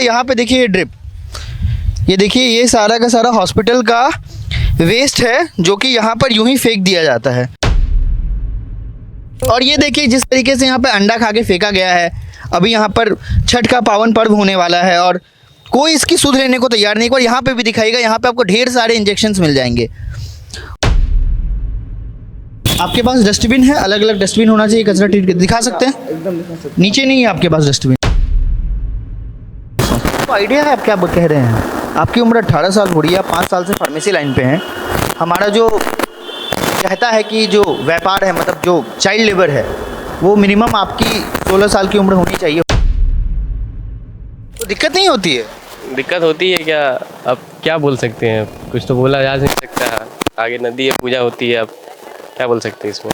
यहाँ पे देखिए ये ड्रिप, ये देखिए ये सारा का सारा हॉस्पिटल का वेस्ट है जो कि यहाँ पर यूं ही फेंक दिया जाता है। और ये देखिए जिस तरीके से यहाँ पे अंडा खा के फेंका गया है। अभी यहाँ पर छठ का पावन पर्व होने वाला है और कोई इसकी सुध लेने को तैयार नहीं। एक बार यहाँ पे भी दिखाइएगा, यहाँ पे आपको ढेर सारे इंजेक्शंस मिल जाएंगे। आपके पास डस्टबिन है, अलग अलग डस्टबिन होना चाहिए, कचरा ट्रीट के दिखा सकते हैं? एकदम दिखा सकते नीचे नहीं है आपके पास डस्टबिन? तो आइडिया है आप क्या कह रहे हैं? आपकी उम्र 18 साल हो रही है, आप 5 साल से फार्मेसी लाइन पे हैं। हमारा जो कहता है कि जो व्यापार है, मतलब जो चाइल्ड लेबर है, वो मिनिमम आपकी 16 साल की उम्र होनी चाहिए। तो दिक्कत नहीं होती है? दिक्कत होती है क्या, अब क्या बोल सकते हैं, कुछ तो बोला जा नहीं सकता। आगे नदी है, पूजा होती है, अब क्या बोल सकते हैं इसमें।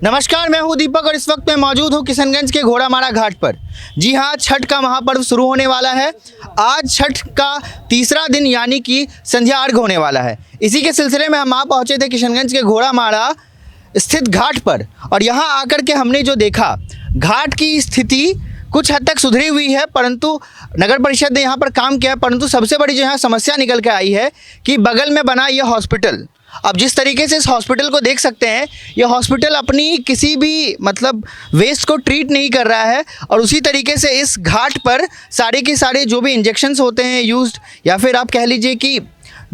नमस्कार, मैं हूं दीपक और इस वक्त मैं मौजूद हूं किशनगंज के घोड़ामारा घाट पर। जी हां, छठ का महापर्व शुरू होने वाला है। आज छठ का तीसरा दिन यानी कि संध्या अर्घ होने वाला है। इसी के सिलसिले में हम आ पहुंचे थे किशनगंज के घोड़ामारा स्थित घाट पर और यहां आकर के हमने जो देखा, घाट की स्थिति कुछ हद तक सुधरी हुई है, परंतु नगर परिषद ने यहाँ पर काम किया है। परंतु सबसे बड़ी जो यहाँ समस्या निकल के आई है कि बगल में बना ये हॉस्पिटल, अब जिस तरीके से इस हॉस्पिटल को देख सकते हैं, ये हॉस्पिटल अपनी किसी भी मतलब वेस्ट को ट्रीट नहीं कर रहा है। और उसी तरीके से इस घाट पर सारे के सारे जो भी इंजेक्शंस होते हैं यूज्ड, या फिर आप कह लीजिए कि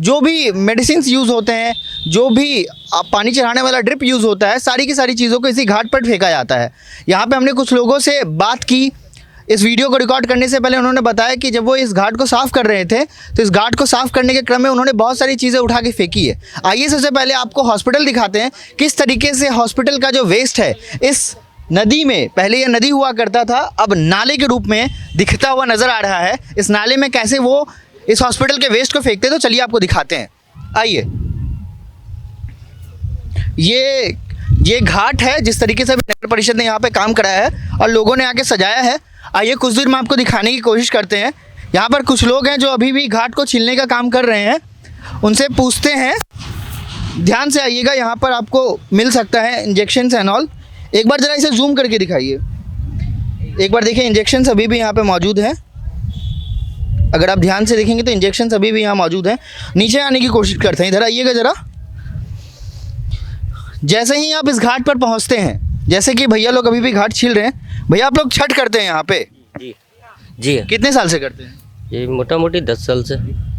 जो भी मेडिसिन यूज़ होते हैं, जो भी आप पानी चढ़ाने वाला ड्रिप यूज़ होता है, सारी की सारी चीज़ों को इसी घाट पर फेंका जाता है। यहाँ पे हमने कुछ लोगों से बात की। इस वीडियो को रिकॉर्ड करने से पहले उन्होंने बताया कि जब वो इस घाट को साफ़ कर रहे थे तो इस घाट को साफ़ करने के क्रम में उन्होंने बहुत सारी चीज़ें उठा के फेंकी है। आइए सबसे पहले आपको हॉस्पिटल दिखाते हैं, किस तरीके से हॉस्पिटल का जो वेस्ट है इस नदी में, पहले यह नदी हुआ करता था, अब नाले के रूप में दिखता हुआ नज़र आ रहा है। इस नाले में कैसे वो इस हॉस्पिटल के वेस्ट को फेंकते, तो चलिए आपको दिखाते हैं। आइए, ये घाट है, जिस तरीके से नगर परिषद ने यहाँ पे काम कराया है और लोगों ने आके सजाया है। आइए कुछ देर में आपको दिखाने की कोशिश करते हैं। यहाँ पर कुछ लोग हैं जो अभी भी घाट को छीलने का काम कर रहे हैं, उनसे पूछते हैं। ध्यान से आइएगा, यहाँ पर आपको मिल सकता है इंजेक्शन एंड ऑल। एक बार ज़रा इसे जूम करके दिखाइए। एक बार देखिए, इंजेक्शन अभी भी यहाँ पे मौजूद हैं। अगर आप ध्यान से देखेंगे तो इंजेक्शन अभी भी यहाँ मौजूद हैं। नीचे आने की कोशिश करते हैं, इधर आइएगा ज़रा। जैसे ही आप इस घाट पर पहुँचते हैं, जैसे कि भैया लोग अभी भी घाट छील रहे हैं। भैया, आप लोग छठ करते हैं यहाँ पे? जी। कितने साल से करते हैं? ये मोटा मोटी 10 साल से।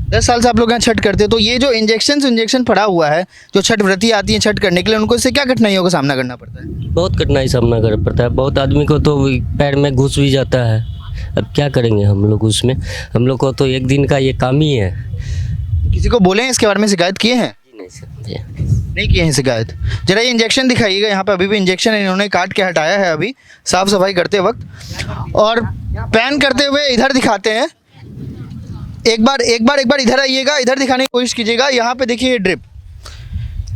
10 साल से आप लोग यहाँ छठ करते हैं। तो ये जो इंजेक्शन पड़ा हुआ है, जो छठ व्रती आती है छठ करने के लिए, उनको इससे क्या कठिनाइयों का सामना करना पड़ता है? बहुत कठिनाई सामना करना पड़ता है। बहुत आदमी को तो पैर में घुस भी जाता है। अब क्या करेंगे हम लोग उसमें, हम लोग को तो एक दिन का ये काम ही है। किसी को बोले हैं इसके बारे में, शिकायत किए हैं? नहीं किए हैं शिकायत। जरा ये इंजेक्शन दिखाइएगा। यहाँ पे अभी भी इंजेक्शन इन्होंने काट के हटाया है अभी साफ़ सफाई करते वक्त। और पैन करते हुए इधर दिखाते हैं। एक बार इधर आइएगा, इधर दिखाने की कोशिश कीजिएगा। यहाँ पे देखिए ये ड्रिप,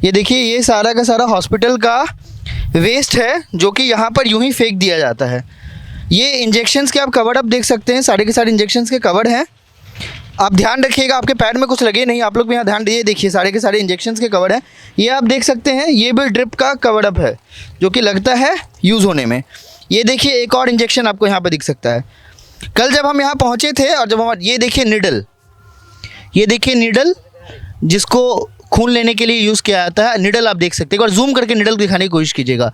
ये देखिए ये सारा का सारा हॉस्पिटल का वेस्ट है जो कि यहाँ पर यूं ही फेंक दिया जाता है। ये इंजेक्शंस के आप कवर अप देख सकते हैं, सारे के सारे इंजेक्शंस के कवर हैं। आप ध्यान रखिएगा आपके पैर में कुछ लगे नहीं। आप लोग भी यहाँ ध्यान दीजिए, देखिए सारे के सारे इंजेक्शंस के कवर हैं। ये आप देख सकते हैं, ये भी ड्रिप का कवर अप है जो कि लगता है यूज़ होने में। ये देखिए एक और इंजेक्शन आपको यहाँ पर दिख सकता है। कल जब हम यहाँ पहुँचे थे और जब हम, ये देखिए निडल, ये देखिए निडल जिसको खून लेने के लिए यूज़ किया जाता है। निडल आप देख सकते हैं। एक बार जूम करके निडल दिखाने की कोशिश कीजिएगा।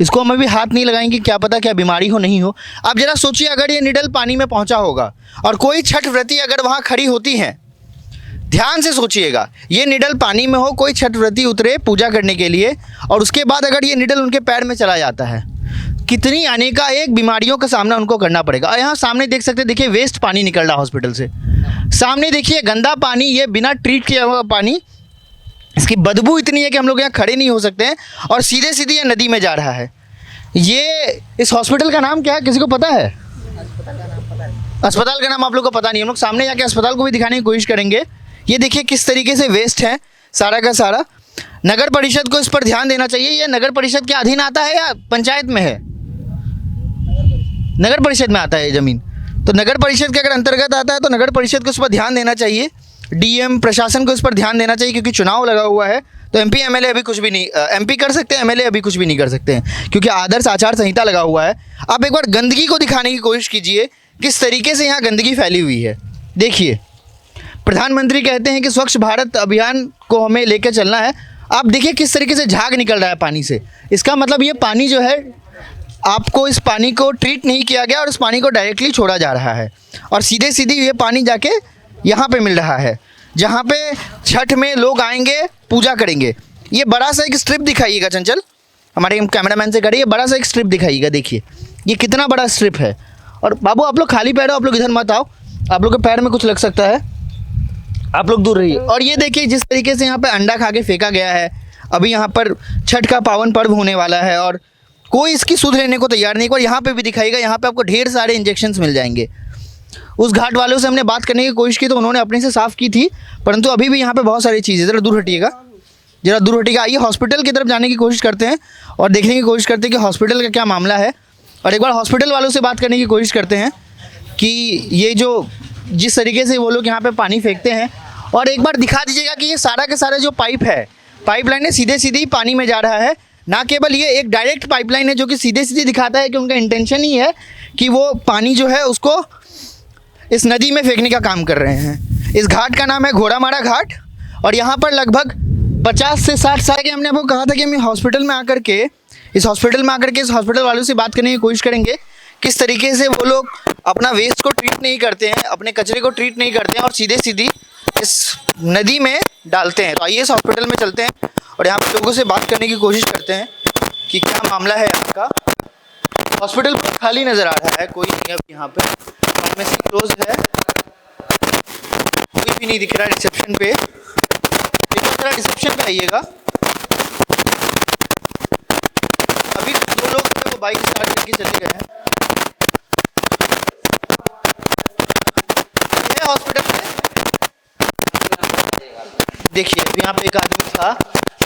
इसको हम अभी हाथ नहीं लगाएंगे, क्या पता क्या बीमारी हो नहीं हो। आप ज़रा सोचिए, अगर ये निडल पानी में पहुंचा होगा और कोई छठ व्रती अगर वहाँ खड़ी होती हैं, ध्यान से सोचिएगा, ये निडल पानी में हो, कोई छठ व्रती उतरे पूजा करने के लिए और उसके बाद अगर ये निडल उनके पैर में चला जाता है, कितनी अनेकाएक बीमारियों का सामना उनको करना पड़ेगा। और यहाँ सामने देख सकते हैं, देखिए वेस्ट पानी निकल रहा हॉस्पिटल से। सामने देखिए गंदा पानी, ये बिना ट्रीट किया हुआ पानी, इसकी बदबू इतनी है कि हम लोग यहाँ खड़े नहीं हो सकते हैं और सीधे सीधे ये नदी में जा रहा है। ये इस हॉस्पिटल का नाम क्या है, किसी को पता है? अस्पताल का नाम आप लोग को पता नहीं। हम लोग सामने जाके अस्पताल को भी दिखाने की कोशिश करेंगे। ये देखिए किस तरीके से वेस्ट है सारा का सारा। नगर परिषद को इस पर ध्यान देना चाहिए। ये नगर परिषद के अधीन आता है या पंचायत में है? नगर परिषद में आता है ज़मीन। तो नगर परिषद के अगर अंतर्गत आता है तो नगर परिषद को इस पर ध्यान देना चाहिए। डीएम प्रशासन को इस पर ध्यान देना चाहिए, क्योंकि चुनाव लगा हुआ है। तो एमपी एमएलए अभी कुछ भी नहीं, एमपी कर सकते हैं, एमएलए अभी कुछ भी नहीं कर सकते हैं, क्योंकि आदर्श आचार संहिता लगा हुआ है। आप एक बार गंदगी को दिखाने की कोशिश कीजिए, किस तरीके से यहाँ गंदगी फैली हुई है। देखिए, प्रधानमंत्री कहते हैं कि स्वच्छ भारत अभियान को हमें लेकर चलना है। आप देखिए किस तरीके से झाग निकल रहा है पानी से। इसका मतलब ये पानी जो है, आपको इस पानी को ट्रीट नहीं किया गया और इस पानी को डायरेक्टली छोड़ा जा रहा है, और सीधे सीधे ये पानी जाके यहाँ पे मिल रहा है, जहाँ पे छठ में लोग आएंगे, पूजा करेंगे। ये बड़ा सा एक स्ट्रिप दिखाइएगा चंचल, हमारे कैमरामैन से करिए, बड़ा सा एक स्ट्रिप दिखाइएगा। देखिए ये कितना बड़ा स्ट्रिप है। और बाबू आप लोग खाली पैर हो, आप लोग इधर मत आओ, आप लोग के पैर में कुछ लग सकता है, आप लोग दूर रहिए। और ये देखिए जिस तरीके से यहाँ पे अंडा खा के फेंका गया है। अभी यहाँ पर छठ का पावन पर्व होने वाला है और कोई इसकी सुध लेने को तैयार नहीं। और यहाँ पे भी दिखाएगा, यहाँ पे आपको ढेर सारे इंजेक्शंस मिल जाएंगे। उस घाट वालों से हमने बात करने की कोशिश की तो उन्होंने अपने से साफ़ की थी, परंतु अभी भी यहाँ पे बहुत सारी चीज़ें। ज़रा दूर हटिएगा, ज़रा दूर हटिएगा। आइए हॉस्पिटल की तरफ जाने की कोशिश करते हैं और देखने की कोशिश करते हैं कि हॉस्पिटल का क्या मामला है, और एक बार हॉस्पिटल वालों से बात करने की कोशिश करते हैं कि ये जो जिस तरीके से वो लोग यहाँ पे पानी फेंकते हैं, और एक बार दिखा दीजिएगा कि ये सारा के सारा जो पाइप है, पाइपलाइन है, सीधे सीधे ही पानी में जा रहा है। ना केवल ये एक डायरेक्ट पाइपलाइन है जो कि सीधे सीधे दिखाता है कि उनका इंटेंशन ही है कि वो पानी जो है उसको इस नदी में फेंकने का काम कर रहे हैं। इस घाट का नाम है घोड़ामारा घाट, और यहाँ पर लगभग 50 से 60 साल के, हमने आपको कहा था कि हम हॉस्पिटल में आकर के इस हॉस्पिटल वालों से बात करने की कोशिश करेंगे किस तरीके से वो लोग अपना वेस्ट को ट्रीट नहीं करते हैं, अपने कचरे को ट्रीट नहीं करते हैं और सीधे सीधी इस नदी में डालते हैं। तो आइए इस हॉस्पिटल में चलते हैं और यहाँ पे लोगों से बात करने की कोशिश करते हैं कि क्या मामला है यहाँ का। हॉस्पिटल खाली नज़र आ रहा है, कोई नहीं अब यहाँ पे, फार्मेसी क्लोज है, कोई भी नहीं दिख रहा रिसेप्शन पे। लेकिन जरा रिसेप्शन पे आइएगा। अभी दो लोग थे वो बाइक स्टार्ट करके चले गए हैं। ये हॉस्पिटल में देखिए अभी यहाँ पे एक आदमी था,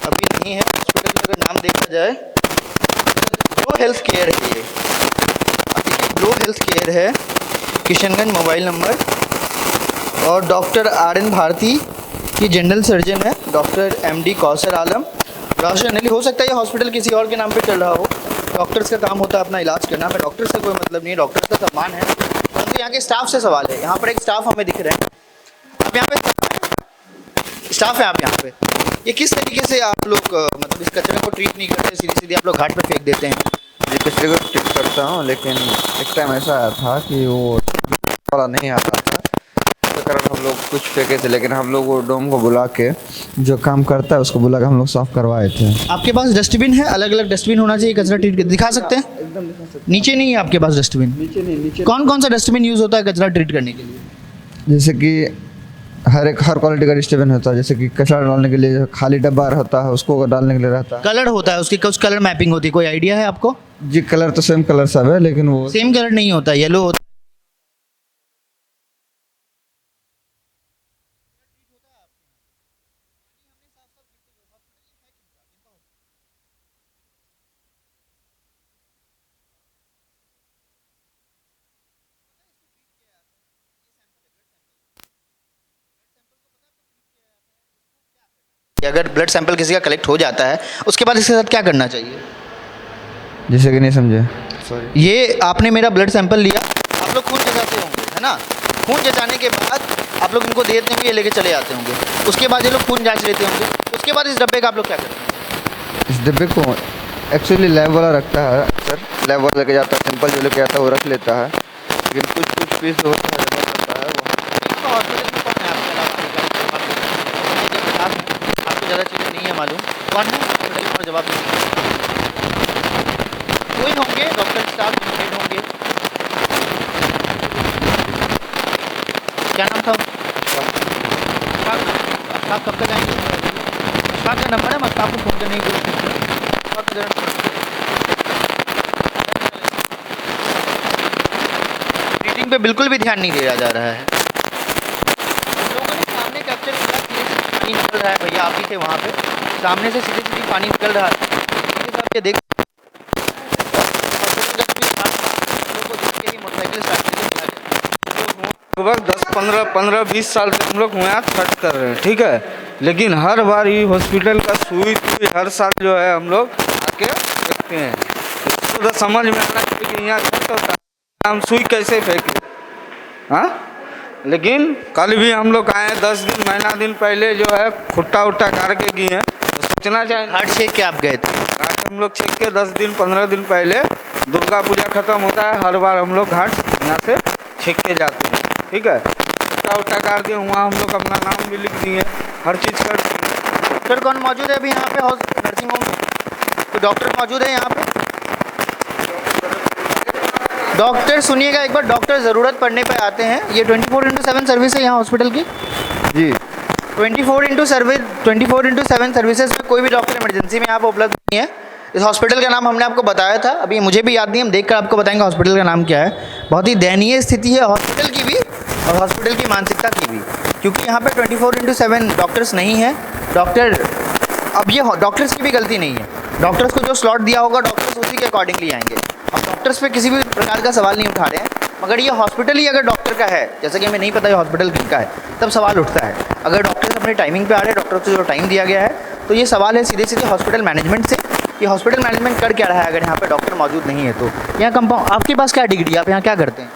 अभी नहीं है। हॉस्पिटल में अगर नाम देखा जाए, ग्लो हेल्थ केयर है ये, अभी ग्लो हेल्थ केयर है, किशनगंज मोबाइल नंबर, और डॉक्टर RN भारती की जनरल सर्जन है, डॉक्टर MD कौसर आलम, रोशन अली। हो सकता है ये हॉस्पिटल किसी और के नाम पे चल रहा हो। डॉक्टर्स का काम होता है अपना इलाज करना, मैं डॉक्टर से कोई मतलब नहीं है, डॉक्टर्स का सम्मान है, परंतु यहाँ के स्टाफ से सवाल है। यहाँ पर एक स्टाफ हमें दिख रहे हैं, अब यहाँ पे स्टाफ है आप यहाँ पे, ये किस तरीके से आप लोग मतलब इस कचरे को ट्रीट नहीं करते, सीधी सीधी आप लोग घाट पे फेंक देते हैं? जी कचरे को ट्रीट करता हूँ, लेकिन एक टाइम ऐसा आया था कि वो वाला नहीं आता था, तो कारण हम लोग कुछ फेंके थे, लेकिन हम लोग वो डोम को बुला के जो काम करता है उसको बुला के हम लोग साफ करवाए थे। आपके पास डस्टबिन है? अलग अलग डस्टबिन होना चाहिए कचरा ट्रीट कर, दिखा सकते हैं? एकदम दिखा सकते। नीचे नहीं है आपके पास डस्टबिन? नीचे नहीं, नीचे कौन कौन सा डस्टबिन यूज़ होता है कचरा ट्रीट करने के लिए? जैसे कि हर क्वालिटी का डस्टबिन होता है, जैसे कि कचरा डालने के लिए खाली डब्बा रहता है, उसको डालने के लिए रहता है। कलर होता है उसकी, कुछ कलर मैपिंग होती है, कोई आइडिया है आपको? जी कलर तो सेम कलर सब है, लेकिन वो सेम कलर नहीं होता, येलो होता है। अगर ब्लड सैंपल किसी का कलेक्ट हो जाता है उसके बाद इसके साथ क्या करना चाहिए? जैसे कि नहीं समझे, सॉरी। ये आपने मेरा ब्लड सैंपल लिया, आप लोग खून जचाते होंगे, है ना? खून जचाने के बाद आप लोग इनको दे देते होंगे, ये लेके चले जाते होंगे। उसके बाद ये लोग खून जांच लेते होंगे, उसके बाद इस डब्बे का आप लोग क्या करते हैं? इस डब्बे को एक्चुअली लैब वाला रखता है, सर लैब वाला लेके जाता है, सैंपल जो लेके आता है वो रख लेता है, लेकिन कुछ कुछ पीस होता है जमा करता है वो। आपको ज़्यादा चीज़ें नहीं है मालूम, कौन है हॉस्पिटल पर जवाब दीजिए। कोई होंगे डॉक्टर स्टाफ हेड होंगे, क्या नाम था? आप कब तक आएंगे? अशफाक का नंबर है, मैं आपको फ़ोन करने की कोशिश मीटिंग पे बिल्कुल भी ध्यान नहीं दिया जा रहा है। लोगों ने सामने कैप्चर किया कि पानी निकल रहा है, भैया आप ही थे वहाँ पे, सामने से सीधे सीधे पानी निकल रहा है। ये देख लगभग 10-15-20 साल से हम लोग हुए हैं छठ कर रहे हैं, ठीक है। लेकिन हर बार ये हॉस्पिटल का सुई हर साल जो है हम लोग आके देखते हैं। तो समझ में आना चाहिए कि यहाँ छठ होता है, हम सुई कैसे फेंके। हाँ, लेकिन कल भी हम लोग आए 10 दिन महीना दिन पहले जो है खुट्टा उट्टा काट के गए हैं, तो सोचना चाहिए। हार्ट शेक के आप गए थे? घाट हम लोग छेक के 10 दिन 15 दिन पहले दुर्गा पूजा खत्म होता है, हर बार हम लोग घाट यहाँ से छेक के जाते हैं। ठीक है, खुट्टा उट्टा काट दिए, वहाँ हम लोग अपना नाम भी लिख दिए, हर चीज़ कर। डॉक्टर कौन मौजूद है अभी यहाँ पे नर्सिंग होम में? तो डॉक्टर मौजूद है यहाँ पे? डॉक्टर सुनिएगा एक बार, डॉक्टर ज़रूरत पड़ने पे आते हैं। ये 24/7 सर्विस है यहाँ हॉस्पिटल की जी, 24/7 सर्विसेज में कोई भी डॉक्टर इमरजेंसी में यहाँ पर उपलब्ध नहीं है। इस हॉस्पिटल का नाम हमने आपको बताया था, अभी मुझे भी याद नहीं, हम देखकर आपको बताएंगे हॉस्पिटल का नाम क्या है। बहुत ही दयनीय स्थिति है हॉस्पिटल की भी और हॉस्पिटल की मानसिकता की भी, क्योंकि यहाँ पे 24/7 डॉक्टर्स नहीं है। अब ये डॉक्टर्स की भी गलती नहीं है, डॉक्टर्स को जो स्लॉट दिया होगा डॉक्टर्स उसी के अकॉर्डिंगली आएंगे। अब डॉक्टर्स पे किसी भी प्रकार का सवाल नहीं उठा रहे हैं, मगर ये हॉस्पिटल ही अगर डॉक्टर का है, जैसा कि हमें नहीं पता ये हॉस्पिटल किसका है, तब सवाल उठता है। अगर डॉक्टर्स अपने टाइमिंग पे आ रहे हैं, डॉक्टर्स को जो टाइम दिया गया है, तो ये सवाल है सीधे सीधे हॉस्पिटल मैनेजमेंट से। ये हॉस्पिटल मैनेजमेंट कर क्या रहा है अगर यहाँ पे डॉक्टर मौजूद नहीं है? तो यहाँ कंपाउंड, आपके पास क्या डिग्री है, आप यहाँ क्या करते हैं?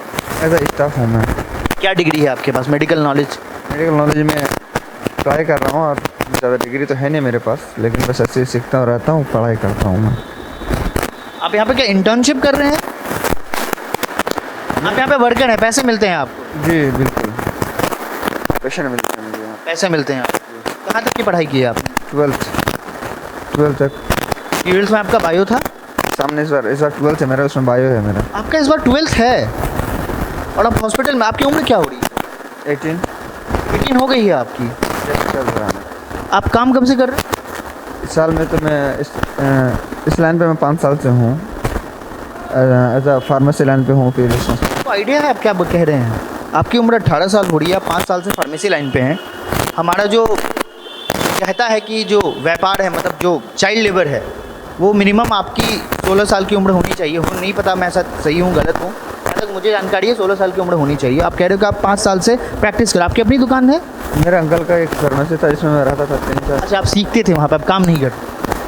एज अ स्टाफ हूँ मैं। क्या डिग्री है आपके पास? मेडिकल नॉलेज में ट्राई कर रहा हूँ, और ज़्यादा डिग्री तो है नहीं मेरे पास, लेकिन बस ऐसे ही सीखता हूँ, रहता हूँ, पढ़ाई करता हूँ मैं। आप यहाँ पे क्या इंटर्नशिप कर रहे हैं? आप यहाँ पे वर्कर हैं, पैसे मिलते हैं आपको? जी बिल्कुल, पैसे मिलते हैं मुझे यहाँ। पैसे मिलते हैं आपको। कहाँ तक की पढ़ाई की है आपने? 12th तक। 12th में आपका बायो था? सामने इस बार 12th है मेरा, उसमें बायो है मेरा। आपका इस बार 12th है और आप हॉस्पिटल में, आपकी उम्र क्या हो रही है? 18 हो गई है आपकी। चल रहा है। आप काम कब से कर रहे हैं? इस साल में तो मैं इस लाइन पे मैं 5 साल से हूँ, एज अ फार्मेसी लाइन पे हूँ। फिर तो आइडिया है आप क्या कह रहे हैं? आपकी उम्र 18 साल हो रही है, आप 5 साल से फार्मेसी लाइन पे हैं। हमारा जो कहता है कि जो व्यापार है, मतलब जो चाइल्ड लेबर है, वो मिनिमम आपकी 16 साल की उम्र होनी चाहिए। हो नहीं पता मैं ऐसा सही हूँ गलत हूँ, जहाँ तक मुझे जानकारी है 16 साल की उम्र होनी चाहिए। आप कह रहे हो कि आप 5 साल से प्रैक्टिस कर, आपकी अपनी दुकान है? मेरे अंकल का एक फार्मेसी था, जिसमें मैं रहता था 3 साल। अच्छा, आप सीखते थे वहाँ पर, आप काम नहीं करते?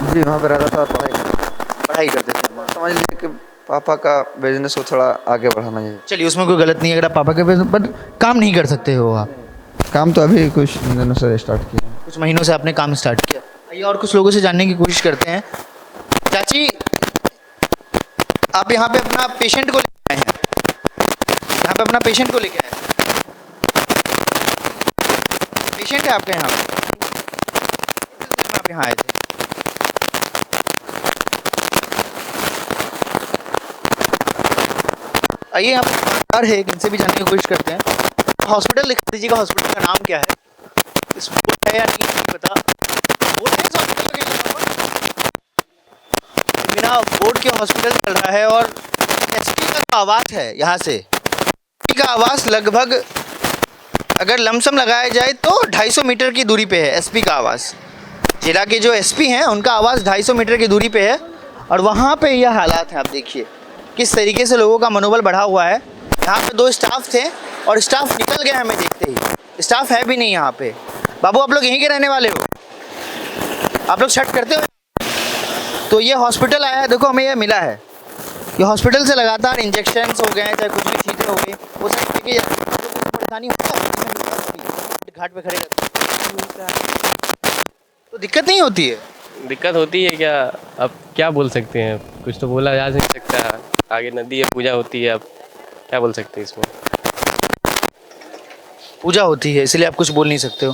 जी, वहाँ पे रहता था और पढ़ाई करते थे। समझ लीजिए कि पापा का बिजनेस को थोड़ा आगे बढ़ाना चाहिए। चलिए, उसमें कोई गलत नहीं है अगर आप पापा के बिजनेस पर काम नहीं कर सकते हो। आप काम तो अभी कुछ दिनों से स्टार्ट किया, कुछ महीनों से आपने काम स्टार्ट किया। आइए और कुछ लोगों से जानने की कोशिश करते हैं। चाची, आप यहाँ पे अपना पेशेंट को लेके आए हैं? यहाँ पे अपना पेशेंट को लेके आए हैं? पेशेंट है आपके यहाँ पे? आप यहाँ आए थे? आइए, यहाँ पे दुकानदार है, इनसे भी जानने की कोशिश करते हैं। हॉस्पिटल दिखा दीजिएगा, हॉस्पिटल का नाम क्या है? इस बोर्ड है या नहीं पता। बोर्ड है इस हॉस्पिटल का? बिना बोर्ड के हॉस्पिटल चल रहा है और एसपी का जो आवास है यहाँ से, एसपी का आवास लगभग अगर लमसम लगाया जाए तो 250 मीटर की दूरी पे है। एसपी का आवास, जिला के जो एसपी हैं उनका आवास 250 मीटर की दूरी पे है और वहाँ पे यह हालात हैं। आप देखिए किस तरीके से लोगों का मनोबल बढ़ा हुआ है। यहाँ पे 2 स्टाफ थे और स्टाफ निकल गए हमें देखते ही, स्टाफ है भी नहीं यहाँ पे। बाबू, आप लोग यहीं के रहने वाले हो? आप लोग छठ करते हो? तो ये हॉस्पिटल आया है, देखो हमें ये मिला है। ये हॉस्पिटल से लगातार इंजेक्शन्स हो गए, चाहे कुछ भी चीज़ें हो गई, वो सब लेके परेशानी होता है। घाट पे खड़े तो दिक्कत नहीं होती है? दिक्कत होती है क्या, अब क्या बोल सकते हैं, कुछ तो बोला जा नहीं सकता। आगे नदी है, पूजा होती है, अब क्या बोल सकते हैं इसमें? पूजा होती है इसलिए आप कुछ बोल नहीं सकते हो।